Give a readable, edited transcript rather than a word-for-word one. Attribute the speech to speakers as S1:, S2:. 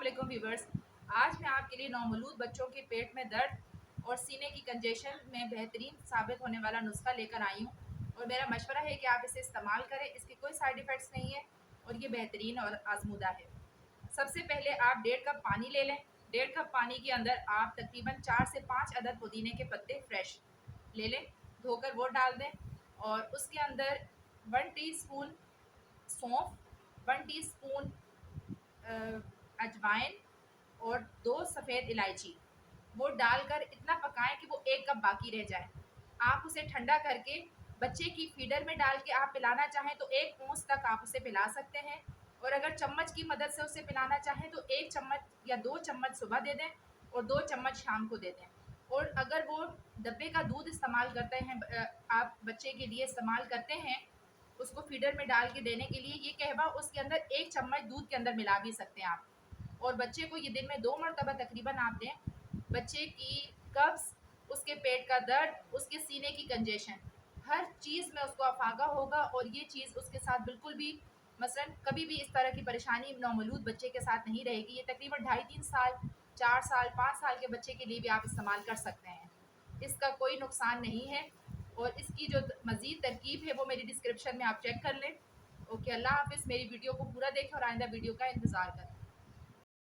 S1: अस्सलाम व्यूवर्स। आज मैं आपके लिए नौमौलूद बच्चों के पेट में दर्द और सीने की कंजेशन में बेहतरीन साबित होने वाला नुस्खा लेकर आई हूँ और मेरा मशवरा है कि आप इसे इस्तेमाल करें। इसके कोई साइड इफ़ेक्ट्स नहीं है और ये बेहतरीन और आजमूदा है। सबसे पहले आप 1.5 कप पानी ले लें। 1.5 कप पानी के अंदर आप तकरीबन 4 से 5 अदद पुदीने के पत्ते फ्रेश ले लें, धोकर वो डाल दें और उसके अंदर 1 टीस्पून सौंफ, 1 टीस्पून अजवाइन और 2 सफ़ेद इलायची वो डालकर इतना पकाएं कि वो 1 कप बाकी रह जाए। आप उसे ठंडा करके बच्चे की फीडर में डाल के आप पिलाना चाहें तो 1 ओंस तक आप उसे पिला सकते हैं और अगर चम्मच की मदद से उसे पिलाना चाहें तो 1 चम्मच या 2 चम्मच सुबह दे दें और 2 चम्मच शाम को दे दें। और अगर वो डब्बे का दूध इस्तेमाल करते हैं, आप बच्चे के लिए इस्तेमाल करते हैं उसको फीडर में डाल के देने के लिए, ये कहवा उसके अंदर 1 चम्मच दूध के अंदर मिला भी सकते हैं आप। और बच्चे को ये दिन में 2 मरतबा तकरीबन आप दें। बच्चे की कब्ज़, उसके पेट का दर्द, उसके सीने की कंजेशन, हर चीज़ में उसको अफागा होगा और ये चीज़ उसके साथ बिल्कुल भी मसलन कभी भी इस तरह की परेशानी नौमौलूद बच्चे के साथ नहीं रहेगी। ये तकरीबन 2.5-3 साल, 4 साल, 5 साल के बच्चे के लिए भी आप इस्तेमाल कर सकते हैं। इसका कोई नुकसान नहीं है और इसकी जो मज़ीद तरकीब है वो मेरी डिस्क्रिप्शन में आप चेक कर लें। ओके, अल्लाह हाफ़िज़। मेरी वीडियो को पूरा देखें और आइंदा वीडियो का इंतज़ार करें।